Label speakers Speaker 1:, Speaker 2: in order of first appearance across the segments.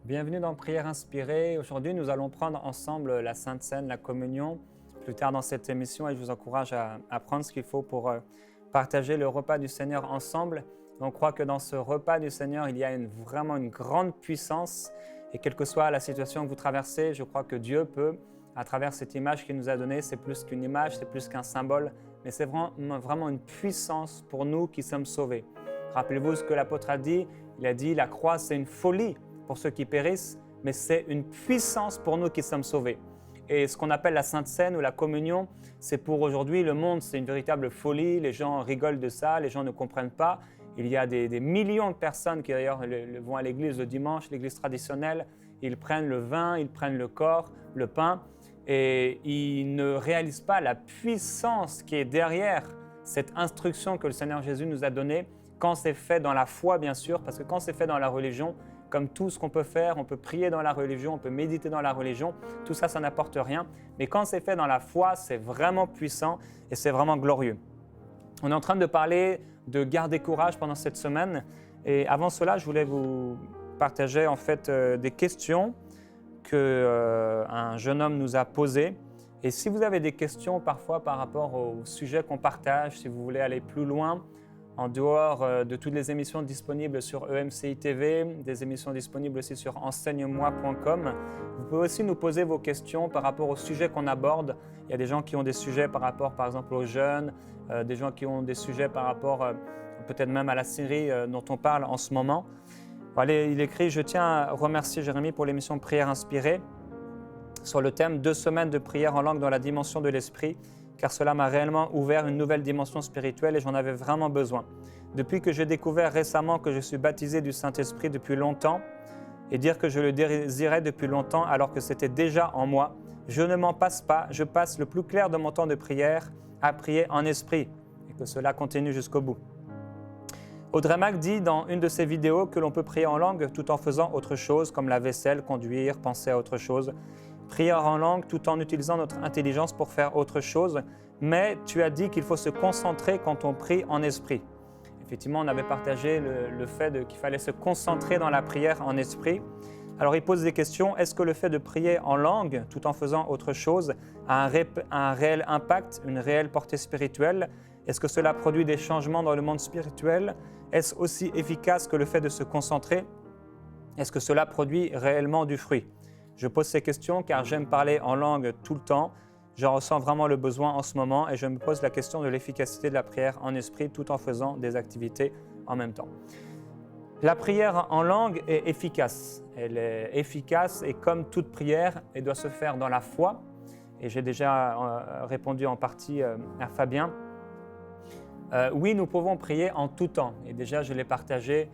Speaker 1: Bienvenue dans Prière inspirée. Aujourd'hui, nous allons prendre ensemble la Sainte Seine, la communion, plus tard dans cette émission, et je vous encourage à prendre ce qu'il faut pour partager le repas du Seigneur ensemble. On croit que dans ce repas du Seigneur, il y a vraiment une grande puissance, et quelle que soit la situation que vous traversez, je crois que Dieu peut, à travers cette image qu'il nous a donnée, c'est plus qu'une image, c'est plus qu'un symbole, mais c'est vraiment une puissance pour nous qui sommes sauvés. Rappelez-vous ce que l'apôtre a dit, il a dit la croix c'est une folie pour ceux qui périssent, mais c'est une puissance pour nous qui sommes sauvés. Et ce qu'on appelle la Sainte Seine ou la communion, c'est pour aujourd'hui le monde, c'est une véritable folie, les gens rigolent de ça, les gens ne comprennent pas. Il y a des millions de personnes qui d'ailleurs vont à l'église le dimanche, l'église traditionnelle, ils prennent le vin, ils prennent le corps, le pain, et ils ne réalisent pas la puissance qui est derrière cette instruction que le Seigneur Jésus nous a donnée, quand c'est fait dans la foi bien sûr, parce que quand c'est fait dans la religion, comme tout ce qu'on peut faire, on peut prier dans la religion, on peut méditer dans la religion, tout ça, ça n'apporte rien. Mais quand c'est fait dans la foi, c'est vraiment puissant et c'est vraiment glorieux. On est en train de parler de garder courage pendant cette semaine. Et avant cela, je voulais vous partager en fait des questions qu'un jeune homme nous a posées. Et si vous avez des questions parfois par rapport au sujet qu'on partage, si vous voulez aller plus loin, en dehors de toutes les émissions disponibles sur EMCI TV, des émissions disponibles aussi sur enseigne-moi.com. Vous pouvez aussi nous poser vos questions par rapport au sujet qu'on aborde. Il y a des gens qui ont des sujets par rapport, par exemple, aux jeunes, des gens qui ont des sujets par rapport peut-être même à la série dont on parle en ce moment. Voilà, il écrit « Je tiens à remercier Jérémie pour l'émission Prière inspirée sur le thème « 2 semaines de prière en langue dans la dimension de l'esprit ». Car cela m'a réellement ouvert une nouvelle dimension spirituelle et j'en avais vraiment besoin. Depuis que j'ai découvert récemment que je suis baptisé du Saint-Esprit depuis longtemps, et dire que je le désirais depuis longtemps alors que c'était déjà en moi, je ne m'en passe pas, je passe le plus clair de mon temps de prière à prier en esprit, et que cela continue jusqu'au bout. Audrey Mac dit dans une de ses vidéos que l'on peut prier en langue tout en faisant autre chose, comme la vaisselle, conduire, penser à autre chose. Prier en langue tout en utilisant notre intelligence pour faire autre chose, mais tu as dit qu'il faut se concentrer quand on prie en esprit. Effectivement, on avait partagé le fait qu'il fallait se concentrer dans la prière en esprit. Alors il pose des questions, est-ce que le fait de prier en langue tout en faisant autre chose a un réel impact, une réelle portée spirituelle? Est-ce que cela produit des changements dans le monde spirituel? Est-ce aussi efficace que le fait de se concentrer? Est-ce que cela produit réellement du fruit? Je pose ces questions car j'aime parler en langue tout le temps. J'en ressens vraiment le besoin en ce moment et je me pose la question de l'efficacité de la prière en esprit tout en faisant des activités en même temps. La prière en langue est efficace. Elle est efficace et comme toute prière, elle doit se faire dans la foi. Et j'ai déjà répondu en partie à Fabien. Oui, nous pouvons prier en tout temps. Et déjà, je l'ai partagé.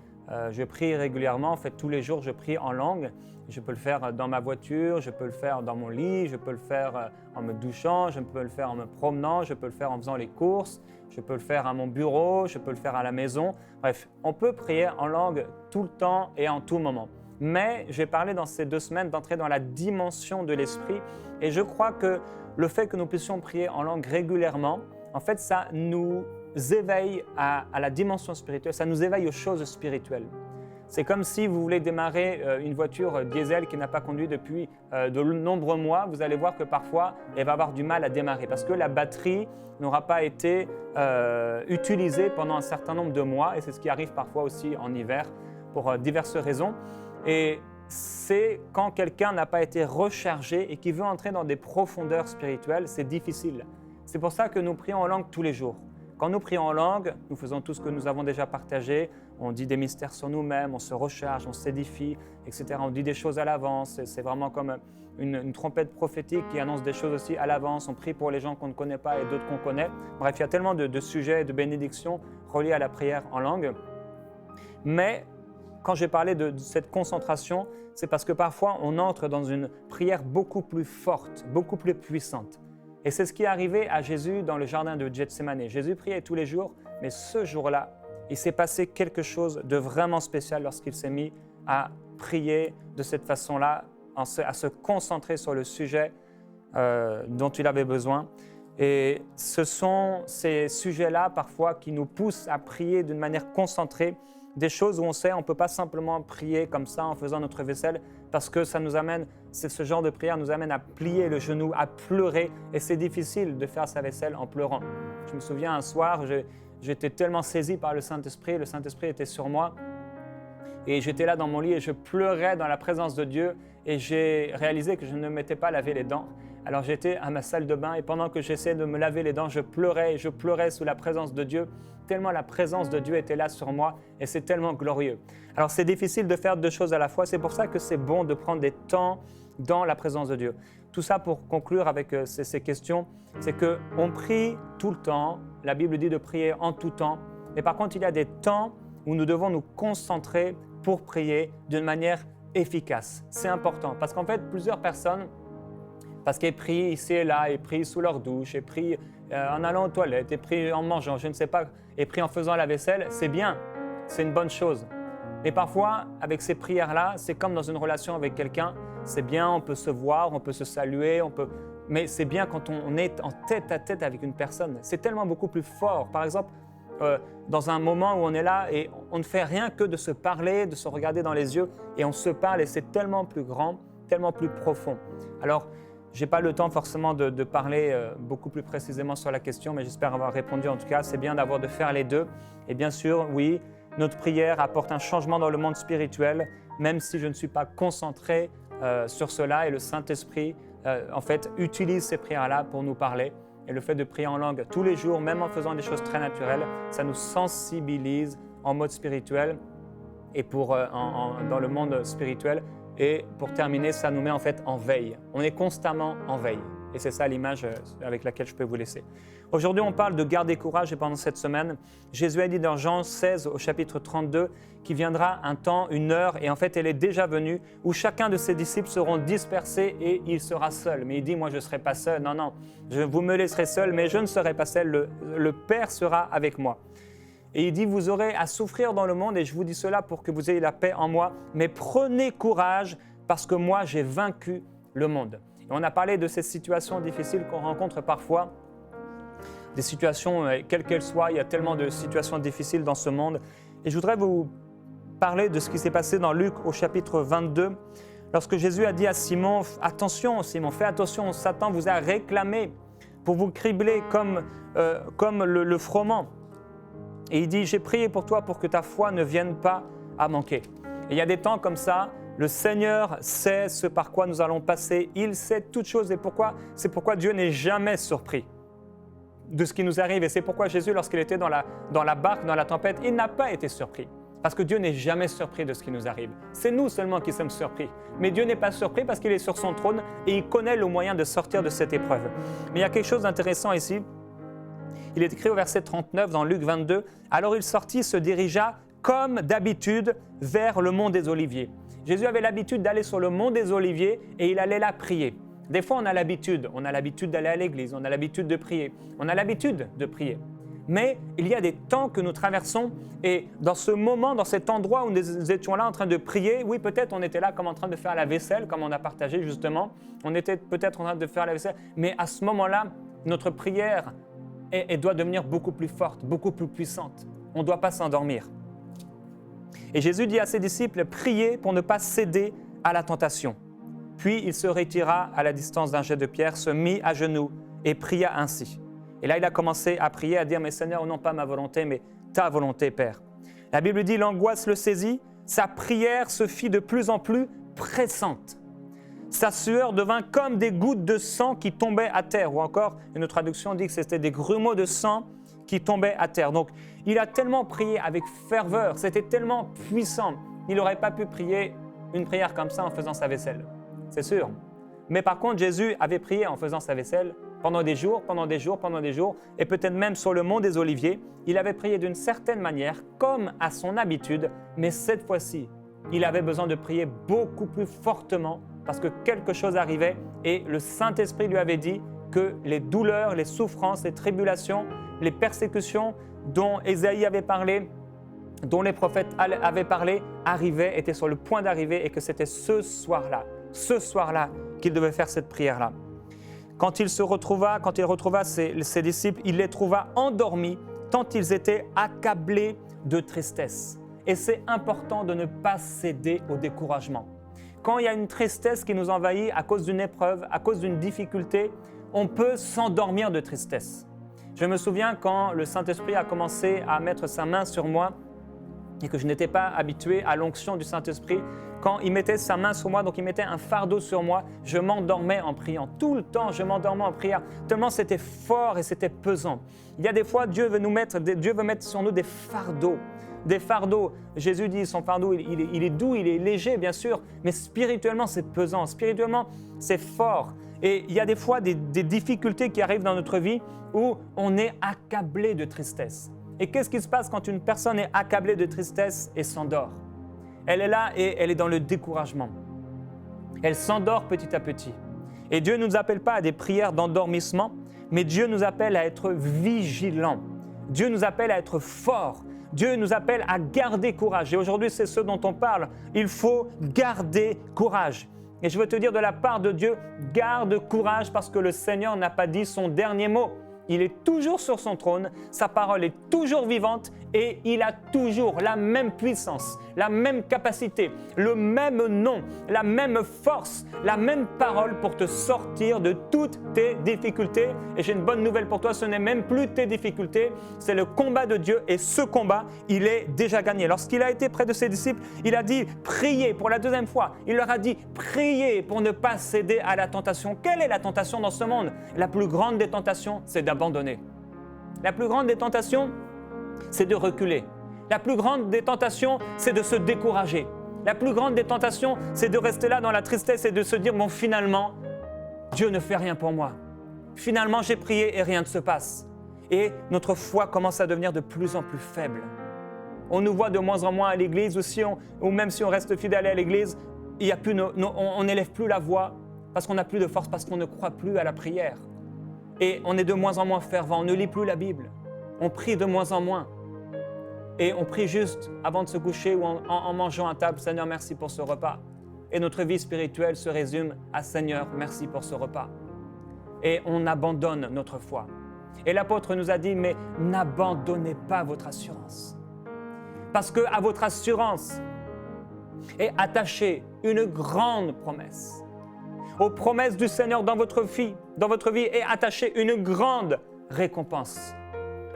Speaker 1: Je prie régulièrement. En fait, tous les jours, je prie en langue. Je peux le faire dans ma voiture, je peux le faire dans mon lit, je peux le faire en me douchant, je peux le faire en me promenant, je peux le faire en faisant les courses, je peux le faire à mon bureau, je peux le faire à la maison. Bref, on peut prier en langue tout le temps et en tout moment. Mais j'ai parlé dans ces 2 semaines d'entrer dans la dimension de l'esprit et je crois que le fait que nous puissions prier en langue régulièrement, en fait, ça nous éveille à la dimension spirituelle, ça nous éveille aux choses spirituelles. C'est comme si vous voulez démarrer une voiture diesel qui n'a pas conduit depuis de nombreux mois. Vous allez voir que parfois, elle va avoir du mal à démarrer parce que la batterie n'aura pas été utilisée pendant un certain nombre de mois. Et c'est ce qui arrive parfois aussi en hiver pour diverses raisons. Et c'est quand quelqu'un n'a pas été rechargé et qui veut entrer dans des profondeurs spirituelles, c'est difficile. C'est pour ça que nous prions en langue tous les jours. Quand nous prions en langue, nous faisons tout ce que nous avons déjà partagé. On dit des mystères sur nous-mêmes, on se recharge, on s'édifie, etc. On dit des choses à l'avance. C'est vraiment comme une trompette prophétique qui annonce des choses aussi à l'avance. On prie pour les gens qu'on ne connaît pas et d'autres qu'on connaît. Bref, il y a tellement de sujets et de bénédictions reliés à la prière en langue. Mais quand j'ai parlé de cette concentration, c'est parce que parfois on entre dans une prière beaucoup plus forte, beaucoup plus puissante. Et c'est ce qui est arrivé à Jésus dans le jardin de Gethsémani. Jésus priait tous les jours, mais ce jour-là, il s'est passé quelque chose de vraiment spécial lorsqu'il s'est mis à prier de cette façon-là, à se concentrer sur le sujet dont il avait besoin. Et ce sont ces sujets-là parfois qui nous poussent à prier d'une manière concentrée des choses où on sait on ne peut pas simplement prier comme ça en faisant notre vaisselle parce que ce genre de prière nous amène à plier le genou, à pleurer et c'est difficile de faire sa vaisselle en pleurant. Je me souviens un soir, j'étais tellement saisi par le Saint-Esprit était sur moi et j'étais là dans mon lit et je pleurais dans la présence de Dieu et j'ai réalisé que je ne m'étais pas lavé les dents. Alors j'étais à ma salle de bain et pendant que j'essayais de me laver les dents, je pleurais sous la présence de Dieu, tellement la présence de Dieu était là sur moi et c'est tellement glorieux. Alors c'est difficile de faire deux choses à la fois, c'est pour ça que c'est bon de prendre des temps dans la présence de Dieu. Tout ça pour conclure avec ces questions, c'est qu'on prie tout le temps, la Bible dit de prier en tout temps, mais par contre il y a des temps où nous devons nous concentrer pour prier d'une manière efficace. C'est important parce qu'en fait plusieurs personnes, parce qu'ils prient ici et là, ils prient sous leur douche, ils prient en allant aux toilettes, ils prient en mangeant, je ne sais pas, ils prient en faisant la vaisselle, c'est bien, c'est une bonne chose. Mais parfois, avec ces prières-là, c'est comme dans une relation avec quelqu'un, c'est bien, on peut se voir, on peut se saluer, mais c'est bien quand on est en tête à tête avec une personne. C'est tellement beaucoup plus fort. Par exemple, dans un moment où on est là et on ne fait rien que de se parler, de se regarder dans les yeux et on se parle et c'est tellement plus grand, tellement plus profond. Alors, je n'ai pas le temps forcément de parler beaucoup plus précisément sur la question, mais j'espère avoir répondu en tout cas. C'est bien de faire les deux. Et bien sûr, oui, notre prière apporte un changement dans le monde spirituel, même si je ne suis pas concentré sur cela. Et le Saint-Esprit, en fait, utilise ces prières-là pour nous parler. Et le fait de prier en langue tous les jours, même en faisant des choses très naturelles, ça nous sensibilise en mode spirituel et dans le monde spirituel. Et pour terminer, ça nous met en fait en veille. On est constamment en veille. Et c'est ça l'image avec laquelle je peux vous laisser. Aujourd'hui, on parle de garder courage et pendant cette semaine, Jésus a dit dans Jean 16 au chapitre 32 qu'il viendra un temps, une heure, et en fait elle est déjà venue, où chacun de ses disciples seront dispersés et il sera seul. Mais il dit, moi je ne serai pas seul. Non, vous me laisserez seul, mais je ne serai pas seul. Le Père sera avec moi. Et il dit, vous aurez à souffrir dans le monde et je vous dis cela pour que vous ayez la paix en moi. Mais prenez courage parce que moi, j'ai vaincu le monde. Et on a parlé de ces situations difficiles qu'on rencontre parfois. Des situations, quelles qu'elles soient, il y a tellement de situations difficiles dans ce monde. Et je voudrais vous parler de ce qui s'est passé dans Luc au chapitre 22. Lorsque Jésus a dit à Simon, attention Simon, fais attention, Satan vous a réclamé pour vous cribler comme le froment. Et il dit, j'ai prié pour toi pour que ta foi ne vienne pas à manquer. Et il y a des temps comme ça, le Seigneur sait ce par quoi nous allons passer. Il sait toutes choses et c'est pourquoi Dieu n'est jamais surpris de ce qui nous arrive. Et c'est pourquoi Jésus, lorsqu'il était dans la barque, dans la tempête, il n'a pas été surpris. Parce que Dieu n'est jamais surpris de ce qui nous arrive. C'est nous seulement qui sommes surpris. Mais Dieu n'est pas surpris parce qu'il est sur son trône et il connaît le moyen de sortir de cette épreuve. Mais il y a quelque chose d'intéressant ici. Il est écrit au verset 39 dans Luc 22, « Alors il sortit, se dirigea comme d'habitude vers le mont des Oliviers. » Jésus avait l'habitude d'aller sur le mont des Oliviers et il allait là prier. Des fois, on a l'habitude d'aller à l'église, on a l'habitude de prier, on a l'habitude de prier. Mais il y a des temps que nous traversons et dans ce moment, dans cet endroit où nous étions là en train de prier, oui, peut-être on était là comme en train de faire la vaisselle, comme on a partagé justement, on était peut-être en train de faire la vaisselle, mais à ce moment-là, notre prière elle doit devenir beaucoup plus forte, beaucoup plus puissante. On ne doit pas s'endormir. Et Jésus dit à ses disciples, priez pour ne pas céder à la tentation. Puis il se retira à la distance d'un jet de pierre, se mit à genoux et pria ainsi. Et là, il a commencé à prier, à dire, mais Seigneur, non pas ma volonté, mais ta volonté, Père. La Bible dit, l'angoisse le saisit, sa prière se fit de plus en plus pressante. Sa sueur devint comme des gouttes de sang qui tombaient à terre. Ou encore, une traduction dit que c'était des grumeaux de sang qui tombaient à terre. Donc, il a tellement prié avec ferveur, c'était tellement puissant. Il n'aurait pas pu prier une prière comme ça en faisant sa vaisselle, c'est sûr. Mais par contre, Jésus avait prié en faisant sa vaisselle pendant des jours, et peut-être même sur le mont des Oliviers. Il avait prié d'une certaine manière, comme à son habitude, mais cette fois-ci, il avait besoin de prier beaucoup plus fortement parce que quelque chose arrivait et le Saint-Esprit lui avait dit que les douleurs, les souffrances, les tribulations, les persécutions dont Ésaïe avait parlé, dont les prophètes avaient parlé, arrivaient, étaient sur le point d'arriver et que c'était ce soir-là qu'il devait faire cette prière-là. Quand il retrouva ses disciples, il les trouva endormis tant ils étaient accablés de tristesse. Et c'est important de ne pas céder au découragement. Quand il y a une tristesse qui nous envahit à cause d'une épreuve, à cause d'une difficulté, on peut s'endormir de tristesse. Je me souviens quand le Saint-Esprit a commencé à mettre sa main sur moi et que je n'étais pas habitué à l'onction du Saint-Esprit. Quand il mettait sa main sur moi, donc il mettait un fardeau sur moi, je m'endormais en priant. Tout le temps, je m'endormais en prière, tellement c'était fort et c'était pesant. Il y a des fois, Dieu veut mettre sur nous des fardeaux. Des fardeaux. Jésus dit, son fardeau, il est doux, il est léger, bien sûr, mais spirituellement, c'est pesant. Spirituellement, c'est fort. Et il y a des fois des difficultés qui arrivent dans notre vie où on est accablé de tristesse. Et qu'est-ce qui se passe quand une personne est accablée de tristesse et s'endort? Elle est là et elle est dans le découragement. Elle s'endort petit à petit. Et Dieu ne nous appelle pas à des prières d'endormissement, mais Dieu nous appelle à être vigilants. Dieu nous appelle à être forts. Dieu nous appelle à garder courage. Et aujourd'hui, c'est ce dont on parle. Il faut garder courage. Et je veux te dire de la part de Dieu, garde courage parce que le Seigneur n'a pas dit son dernier mot. Il est toujours sur son trône, sa parole est toujours vivante et il a toujours la même puissance, la même capacité, le même nom, la même force, la même parole pour te sortir de toutes tes difficultés. Et j'ai une bonne nouvelle pour toi, ce n'est même plus tes difficultés, c'est le combat de Dieu et ce combat, il est déjà gagné. Lorsqu'il a été près de ses disciples, il a dit « Priez » pour la deuxième fois. Il leur a dit « Priez pour ne pas céder à la tentation ». Quelle est la tentation dans ce monde? La plus grande des tentations, c'est d'abandonner. La plus grande des tentations, c'est de reculer. La plus grande des tentations, c'est de se décourager. La plus grande des tentations, c'est de rester là dans la tristesse et de se dire « Bon, finalement, Dieu ne fait rien pour moi. Finalement, j'ai prié et rien ne se passe. » Et notre foi commence à devenir de plus en plus faible. On nous voit de moins en moins à l'église ou même si on reste fidèle à l'église, on n'élève plus la voix parce qu'on n'a plus de force, parce qu'on ne croit plus à la prière. Et on est de moins en moins fervent, on ne lit plus la Bible. On prie de moins en moins. Et on prie juste avant de se coucher ou en mangeant à table, « Seigneur, merci pour ce repas. » Et notre vie spirituelle se résume à « Seigneur, merci pour ce repas. » Et on abandonne notre foi. Et l'apôtre nous a dit « Mais n'abandonnez pas votre assurance. » Parce qu'à votre assurance est attachée une grande promesse. Aux promesses du Seigneur dans votre vie est attachée une grande récompense.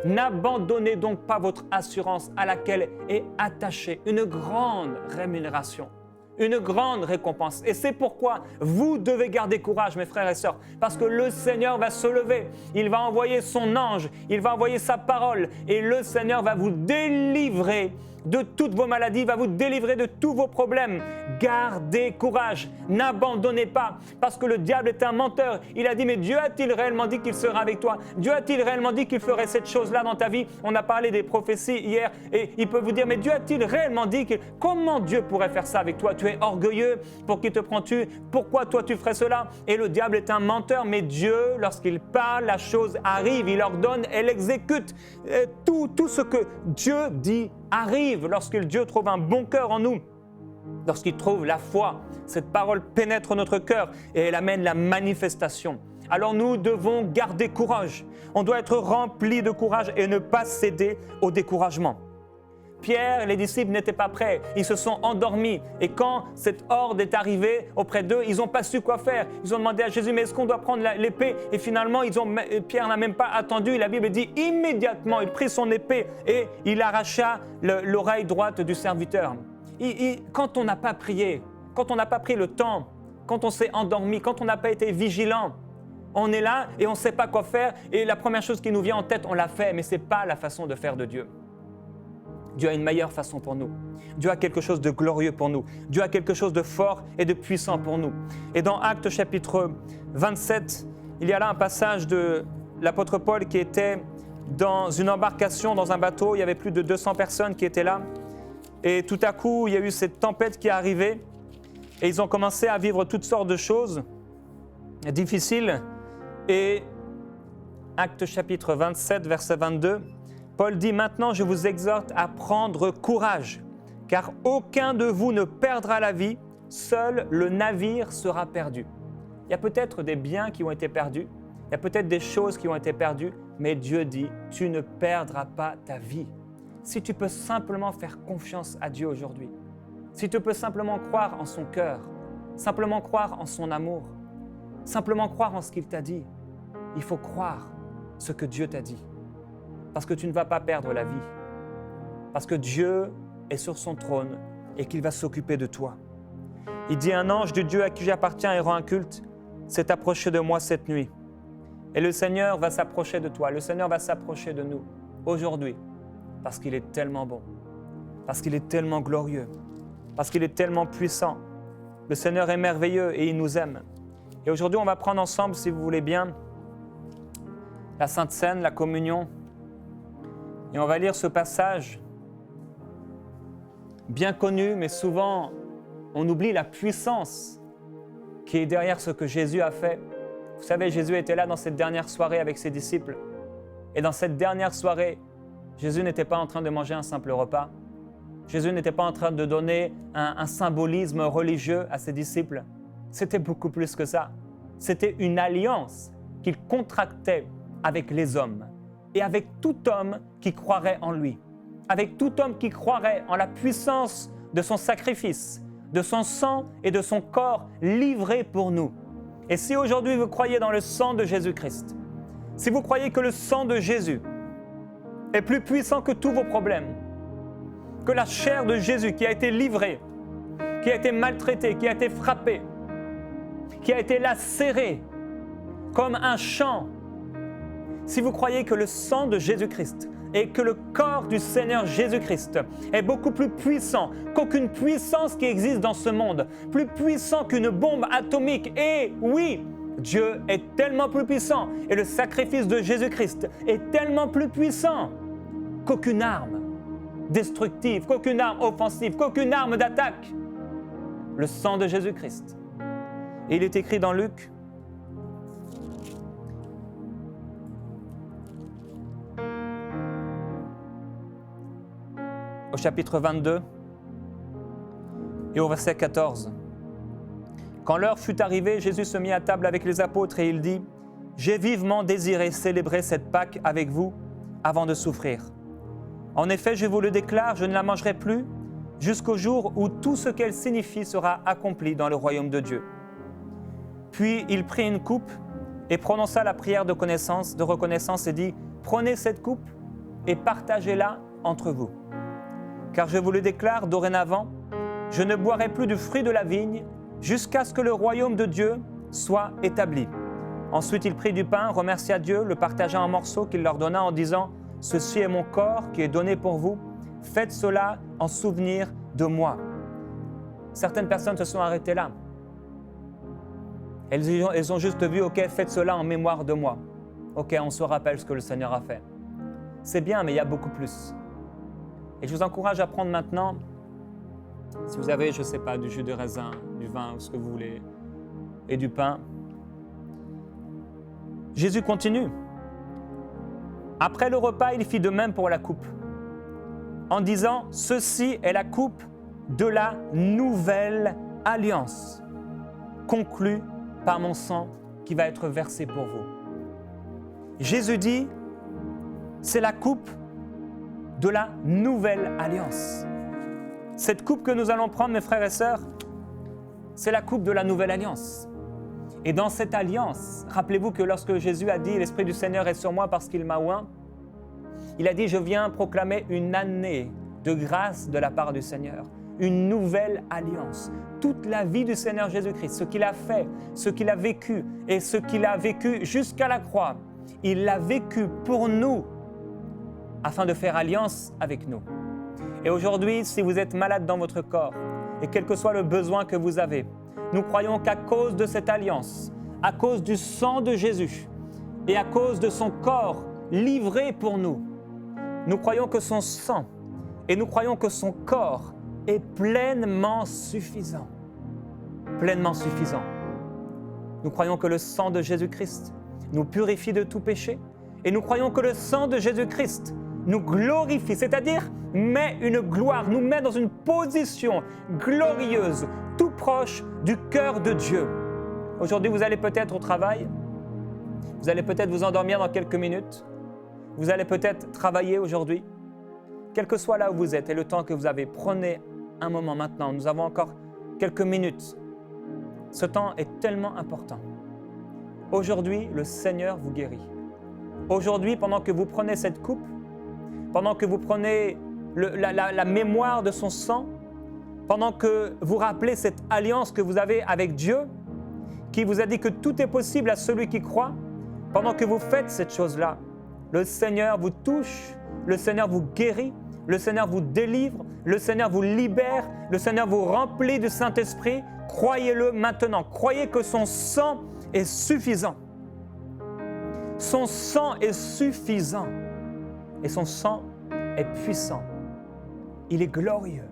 Speaker 1: N'abandonnez donc pas votre assurance à laquelle est attachée une grande rémunération, une grande récompense. Et c'est pourquoi vous devez garder courage, mes frères et sœurs, parce que le Seigneur va se lever, il va envoyer son ange, il va envoyer sa parole et le Seigneur va vous délivrer de toutes vos maladies, va vous délivrer de tous vos problèmes. Gardez courage, n'abandonnez pas, parce que le diable est un menteur. Il a dit, mais Dieu a-t-il réellement dit qu'il sera avec toi? Dieu a-t-il réellement dit qu'il ferait cette chose-là dans ta vie? On a parlé des prophéties hier et il peut vous dire, mais Dieu a-t-il réellement dit que... Comment Dieu pourrait faire ça avec toi? Tu es orgueilleux, pour qui te prends-tu? Pourquoi toi tu ferais cela? Et le diable est un menteur, mais Dieu, lorsqu'il parle, la chose arrive, il ordonne, elle exécute. Tout ce que Dieu dit arrive lorsque Dieu trouve un bon cœur en nous. Lorsqu'il trouve la foi, cette parole pénètre notre cœur et elle amène la manifestation. Alors nous devons garder courage. On doit être rempli de courage et ne pas céder au découragement. Pierre et les disciples n'étaient pas prêts, ils se sont endormis. Et quand cette horde est arrivée auprès d'eux, ils n'ont pas su quoi faire. Ils ont demandé à Jésus, mais est-ce qu'on doit prendre l'épée? Et finalement, Pierre n'a même pas attendu. La Bible dit immédiatement, il prit son épée et il arracha l'oreille droite du serviteur. Quand on n'a pas prié, quand on n'a pas pris le temps, quand on s'est endormi, quand on n'a pas été vigilant, on est là et on ne sait pas quoi faire. Et la première chose qui nous vient en tête, on l'a fait, mais ce n'est pas la façon de faire de Dieu. Dieu a une meilleure façon pour nous. Dieu a quelque chose de glorieux pour nous. Dieu a quelque chose de fort et de puissant pour nous. Et dans Actes chapitre 27, il y a là un passage de l'apôtre Paul qui était dans une embarcation, dans un bateau. Il y avait plus de 200 personnes qui étaient là. Et tout à coup, il y a eu cette tempête qui est arrivée. Et ils ont commencé à vivre toutes sortes de choses difficiles. Et Actes chapitre 27, verset 22, Paul dit « Maintenant, je vous exhorte à prendre courage, car aucun de vous ne perdra la vie, seul le navire sera perdu. » Il y a peut-être des biens qui ont été perdus, il y a peut-être des choses qui ont été perdues, mais Dieu dit « Tu ne perdras pas ta vie. » si tu peux simplement faire confiance à Dieu aujourd'hui, si tu peux simplement croire en son cœur, simplement croire en son amour, simplement croire en ce qu'il t'a dit, il faut croire ce que Dieu t'a dit. Parce que tu ne vas pas perdre la vie. Parce que Dieu est sur son trône et qu'il va s'occuper de toi. Il dit, un ange de Dieu à qui j'appartiens et rend un culte s'est approché de moi cette nuit. Et le Seigneur va s'approcher de toi, le Seigneur va s'approcher de nous aujourd'hui. Parce qu'il est tellement bon, parce qu'il est tellement glorieux, parce qu'il est tellement puissant. Le Seigneur est merveilleux et il nous aime. Et aujourd'hui, on va prendre ensemble, si vous voulez bien, la Sainte Seine, la communion. Et on va lire ce passage bien connu, mais souvent, on oublie la puissance qui est derrière ce que Jésus a fait. Vous savez, Jésus était là dans cette dernière soirée avec ses disciples. Et dans cette dernière soirée, Jésus n'était pas en train de manger un simple repas. Jésus n'était pas en train de donner un symbolisme religieux à ses disciples. C'était beaucoup plus que ça. C'était une alliance qu'il contractait avec les hommes et avec tout homme qui croirait en lui, avec tout homme qui croirait en la puissance de son sacrifice, de son sang et de son corps livré pour nous. Et si aujourd'hui vous croyez dans le sang de Jésus-Christ, si vous croyez que le sang de Jésus est plus puissant que tous vos problèmes, que la chair de Jésus qui a été livrée, qui a été maltraitée, qui a été frappée, qui a été lacérée comme un champ, si vous croyez que le sang de Jésus-Christ et que le corps du Seigneur Jésus-Christ est beaucoup plus puissant qu'aucune puissance qui existe dans ce monde, plus puissant qu'une bombe atomique, et oui, Dieu est tellement plus puissant et le sacrifice de Jésus-Christ est tellement plus puissant qu'aucune arme destructive, qu'aucune arme offensive, qu'aucune arme d'attaque. Le sang de Jésus-Christ. Et il est écrit dans Luc, au chapitre 22 et au verset 14. Quand l'heure fut arrivée, Jésus se mit à table avec les apôtres et il dit, « J'ai vivement désiré célébrer cette Pâque avec vous avant de souffrir. En effet, je vous le déclare, je ne la mangerai plus jusqu'au jour où tout ce qu'elle signifie sera accompli dans le royaume de Dieu. » Puis il prit une coupe et prononça la prière de reconnaissance et dit, « Prenez cette coupe et partagez-la entre vous. Car je vous le déclare dorénavant, je ne boirai plus du fruit de la vigne jusqu'à ce que le royaume de Dieu soit établi. » Ensuite, il prit du pain, remercia Dieu, le partagea en morceaux qu'il leur donna en disant, « Ceci est mon corps qui est donné pour vous. Faites cela en souvenir de moi. » Certaines personnes se sont arrêtées là. Elles ont juste vu, « Ok, faites cela en mémoire de moi. » Ok, on se rappelle ce que le Seigneur a fait. C'est bien, mais il y a beaucoup plus. Et je vous encourage à prendre maintenant, si vous avez, je ne sais pas, du jus de raisin, du vin, ou ce que vous voulez, et du pain. Jésus continue. Après le repas, il fit de même pour la coupe, en disant, « Ceci est la coupe de la nouvelle alliance, conclue par mon sang qui va être versé pour vous. » Jésus dit, c'est la coupe de la nouvelle alliance. Cette coupe que nous allons prendre, mes frères et sœurs, c'est la coupe de la nouvelle alliance. Et dans cette alliance, rappelez-vous que lorsque Jésus a dit « L'Esprit du Seigneur est sur moi parce qu'il m'a oint », il a dit « Je viens proclamer une année de grâce de la part du Seigneur, une nouvelle alliance. » Toute la vie du Seigneur Jésus-Christ, ce qu'il a fait, ce qu'il a vécu et ce qu'il a vécu jusqu'à la croix, il l'a vécu pour nous afin de faire alliance avec nous. Et aujourd'hui, si vous êtes malade dans votre corps, et quel que soit le besoin que vous avez, nous croyons qu'à cause de cette alliance, à cause du sang de Jésus et à cause de son corps livré pour nous, nous croyons que son sang et nous croyons que son corps est pleinement suffisant. Pleinement suffisant. Nous croyons que le sang de Jésus-Christ nous purifie de tout péché et nous croyons que le sang de Jésus-Christ nous glorifie, c'est-à-dire met une gloire, nous met dans une position glorieuse, tout proche du cœur de Dieu. Aujourd'hui, vous allez peut-être au travail, vous allez peut-être vous endormir dans quelques minutes, vous allez peut-être travailler aujourd'hui. quel que soit là où vous êtes et le temps que vous avez, prenez un moment maintenant. Nous avons encore quelques minutes. Ce temps est tellement important. Aujourd'hui, le Seigneur vous guérit. Aujourd'hui, pendant que vous prenez cette coupe, pendant que vous prenez la mémoire de son sang, pendant que vous rappelez cette alliance que vous avez avec Dieu, qui vous a dit que tout est possible à celui qui croit, pendant que vous faites cette chose-là, le Seigneur vous touche, le Seigneur vous guérit, le Seigneur vous délivre, le Seigneur vous libère, le Seigneur vous remplit du Saint-Esprit. Croyez-le maintenant, croyez que son sang est suffisant. Son sang est suffisant et son sang est puissant. Il est glorieux.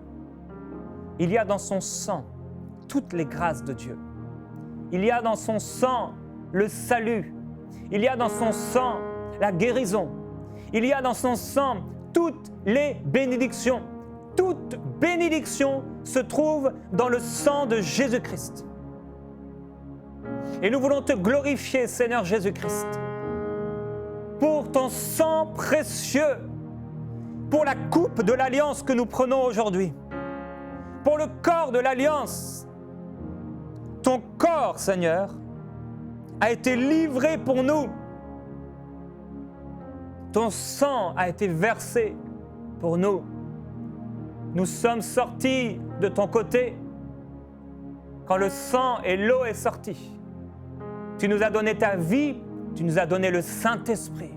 Speaker 1: Il y a dans son sang toutes les grâces de Dieu. Il y a dans son sang le salut. Il y a dans son sang la guérison. Il y a dans son sang toutes les bénédictions. Toute bénédiction se trouve dans le sang de Jésus-Christ. Et nous voulons te glorifier, Seigneur Jésus-Christ, pour ton sang précieux, pour la coupe de l'alliance que nous prenons aujourd'hui, pour le corps de l'alliance. Ton corps, Seigneur, a été livré pour nous. Ton sang a été versé pour nous. Nous sommes sortis de ton côté quand le sang et l'eau est sorti. Tu nous as donné ta vie, tu nous as donné le Saint-Esprit.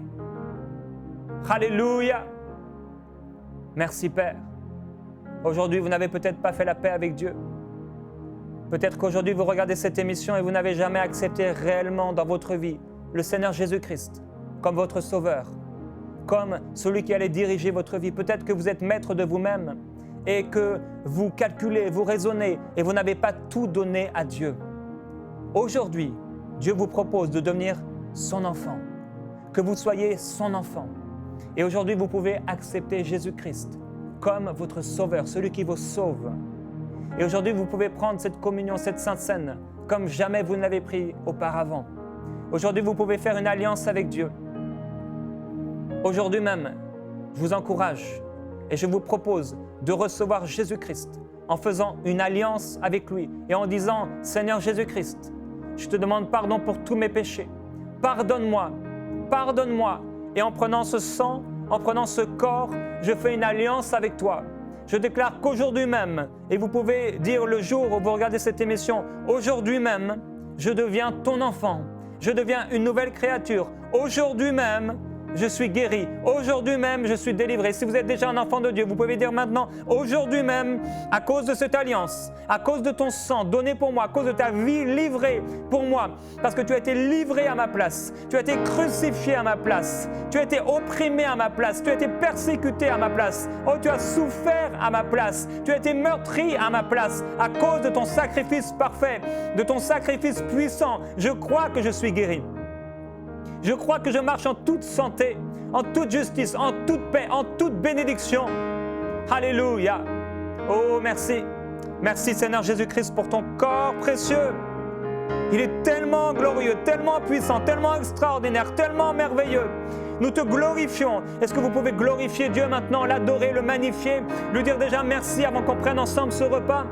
Speaker 1: Alléluia. Merci Père. Aujourd'hui, vous n'avez peut-être pas fait la paix avec Dieu. Peut-être qu'aujourd'hui, vous regardez cette émission et vous n'avez jamais accepté réellement dans votre vie le Seigneur Jésus-Christ comme votre Sauveur, comme celui qui allait diriger votre vie. Peut-être que vous êtes maître de vous-même et que vous calculez, vous raisonnez et vous n'avez pas tout donné à Dieu. Aujourd'hui, Dieu vous propose de devenir son enfant, que vous soyez son enfant. Et aujourd'hui, vous pouvez accepter Jésus-Christ comme votre Sauveur, celui qui vous sauve. Et aujourd'hui, vous pouvez prendre cette communion, cette Sainte Seine, comme jamais vous ne l'avez pris auparavant. Aujourd'hui, vous pouvez faire une alliance avec Dieu. Aujourd'hui même, je vous encourage et je vous propose de recevoir Jésus-Christ en faisant une alliance avec lui et en disant « Seigneur Jésus-Christ, je te demande pardon pour tous mes péchés. Pardonne-moi, pardonne-moi. » Et en prenant ce sang, en prenant ce corps, je fais une alliance avec toi. Je déclare qu'aujourd'hui même, et vous pouvez dire le jour où vous regardez cette émission, aujourd'hui même, je deviens ton enfant. Je deviens une nouvelle créature. Aujourd'hui même, je suis guéri. Aujourd'hui même, je suis délivré. Si vous êtes déjà un enfant de Dieu, vous pouvez dire maintenant, aujourd'hui même, à cause de cette alliance, à cause de ton sang donné pour moi, à cause de ta vie livrée pour moi, parce que tu as été livré à ma place, tu as été crucifié à ma place, tu as été opprimé à ma place, tu as été persécuté à ma place, oh, tu as souffert à ma place, tu as été meurtri à ma place, à cause de ton sacrifice parfait, de ton sacrifice puissant. Je crois que je suis guéri. Je crois que je marche en toute santé, en toute justice, en toute paix, en toute bénédiction. Alléluia. Oh, merci. Merci Seigneur Jésus-Christ pour ton corps précieux. Il est tellement glorieux, tellement puissant, tellement extraordinaire, tellement merveilleux. Nous te glorifions. Est-ce que vous pouvez glorifier Dieu maintenant, l'adorer, le magnifier, lui dire déjà merci avant qu'on prenne ensemble ce repas?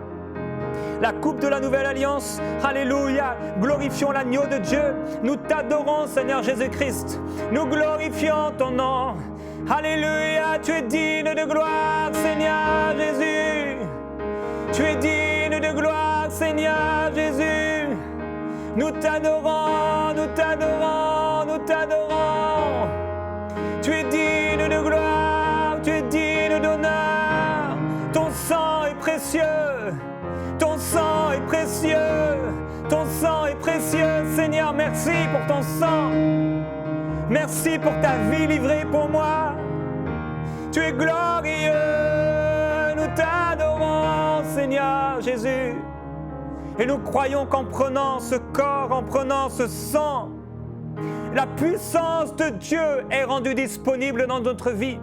Speaker 1: La coupe de la nouvelle alliance, alléluia, glorifions l'agneau de Dieu, nous t'adorons Seigneur Jésus-Christ, nous glorifions ton nom, alléluia, tu es digne de gloire Seigneur Jésus, tu es digne de gloire Seigneur Jésus, nous t'adorons, nous t'adorons, nous t'adorons, tu es digne de gloire, tu es digne d'honneur, ton sang est précieux. Ton sang est précieux, ton sang est précieux, Seigneur, merci pour ton sang. Merci pour ta vie livrée pour moi. Tu es glorieux, nous t'adorons, Seigneur Jésus. Et nous croyons qu'en prenant ce corps, en prenant ce sang, la puissance de Dieu est rendue disponible dans notre vie.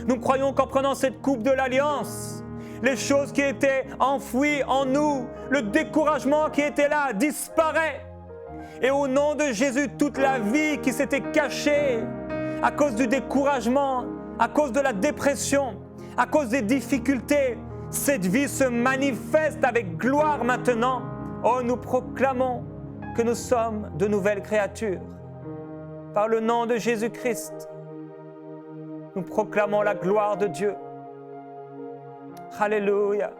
Speaker 1: Nous croyons qu'en prenant cette coupe de l'Alliance, les choses qui étaient enfouies en nous, le découragement qui était là disparaît. Et au nom de Jésus, toute la vie qui s'était cachée à cause du découragement, à cause de la dépression, à cause des difficultés, cette vie se manifeste avec gloire maintenant. Oh, nous proclamons que nous sommes de nouvelles créatures. Par le nom de Jésus-Christ, nous proclamons la gloire de Dieu. Alléluia.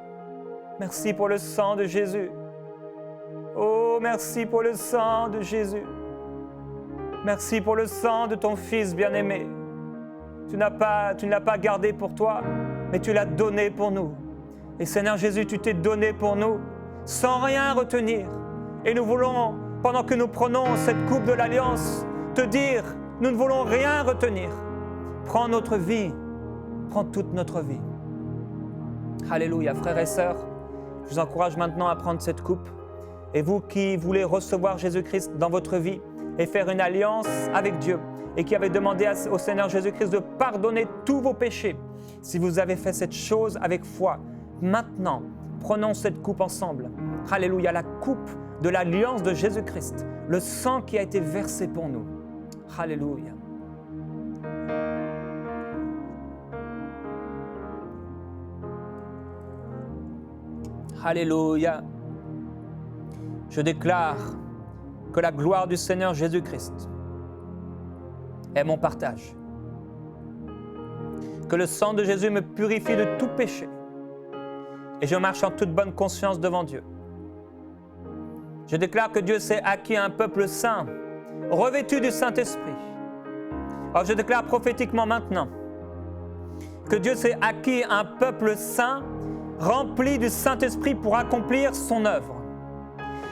Speaker 1: Merci pour le sang de Jésus. Oh, merci pour le sang de Jésus. Merci pour le sang de ton Fils bien-aimé. Tu ne l'as pas gardé pour toi, mais tu l'as donné pour nous. Et Seigneur Jésus, tu t'es donné pour nous, sans rien retenir. Et nous voulons, pendant que nous prenons cette coupe de l'Alliance, te dire, nous ne voulons rien retenir. Prends notre vie, prends toute notre vie. Alléluia, frères et sœurs, je vous encourage maintenant à prendre cette coupe. Et vous qui voulez recevoir Jésus-Christ dans votre vie et faire une alliance avec Dieu, et qui avez demandé au Seigneur Jésus-Christ de pardonner tous vos péchés, si vous avez fait cette chose avec foi, maintenant, prenons cette coupe ensemble. Alléluia, la coupe de l'alliance de Jésus-Christ, le sang qui a été versé pour nous. Alléluia. Alléluia. Je déclare que la gloire du Seigneur Jésus-Christ est mon partage. Que le sang de Jésus me purifie de tout péché. Et je marche en toute bonne conscience devant Dieu. Je déclare que Dieu s'est acquis un peuple saint, revêtu du Saint-Esprit. Alors je déclare prophétiquement maintenant que Dieu s'est acquis un peuple saint, rempli du Saint-Esprit pour accomplir son œuvre.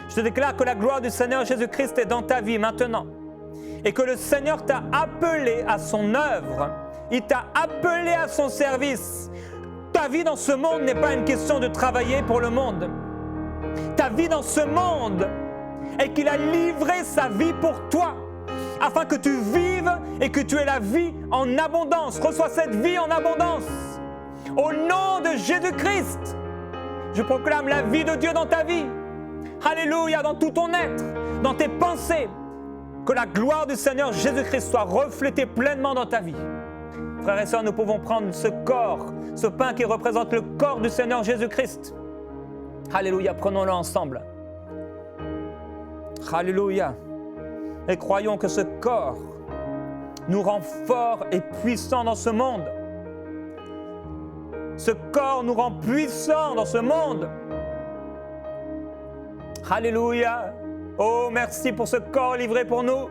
Speaker 1: Je te déclare que la gloire du Seigneur Jésus-Christ est dans ta vie maintenant et que le Seigneur t'a appelé à son œuvre, il t'a appelé à son service. Ta vie dans ce monde n'est pas une question de travailler pour le monde. Ta vie dans ce monde est qu'il a livré sa vie pour toi afin que tu vives et que tu aies la vie en abondance. Reçois cette vie en abondance. Au nom de Jésus-Christ, je proclame la vie de Dieu dans ta vie. Alléluia, dans tout ton être, dans tes pensées. Que la gloire du Seigneur Jésus-Christ soit reflétée pleinement dans ta vie. Frères et sœurs, nous pouvons prendre ce corps, ce pain qui représente le corps du Seigneur Jésus-Christ. Alléluia, prenons-le ensemble. Alléluia. Et croyons que ce corps nous rend forts et puissants dans ce monde. Ce corps nous rend puissants dans ce monde. Alléluia. Oh, merci pour ce corps livré pour nous.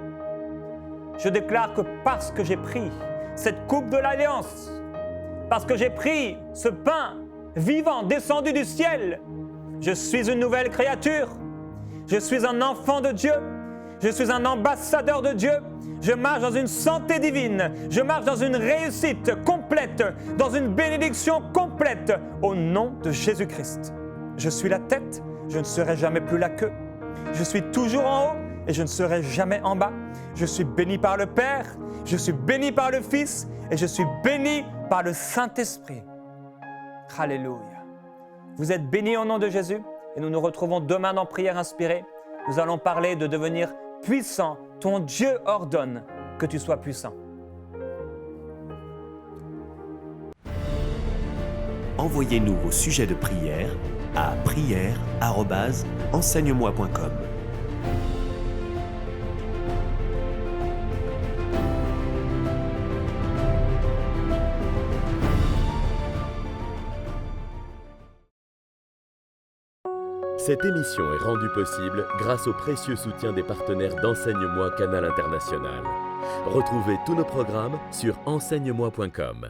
Speaker 1: Je déclare que parce que j'ai pris cette coupe de l'Alliance, parce que j'ai pris ce pain vivant descendu du ciel, je suis une nouvelle créature. Je suis un enfant de Dieu. Je suis un ambassadeur de Dieu. Je marche dans une santé divine. Je marche dans une réussite complète, dans une bénédiction complète, au nom de Jésus-Christ. Je suis la tête, je ne serai jamais plus la queue. Je suis toujours en haut et je ne serai jamais en bas. Je suis béni par le Père, je suis béni par le Fils et je suis béni par le Saint-Esprit. Alléluia. Vous êtes bénis au nom de Jésus et nous nous retrouvons demain dans Prière inspirée. Nous allons parler de devenir puissant. Ton Dieu ordonne que tu sois puissant.
Speaker 2: Envoyez-nous vos sujets de prière à prière@enseigne-moi.com.
Speaker 3: Cette émission est rendue possible grâce au précieux soutien des partenaires d'Enseigne-moi Canal International. Retrouvez tous nos programmes sur enseigne-moi.com.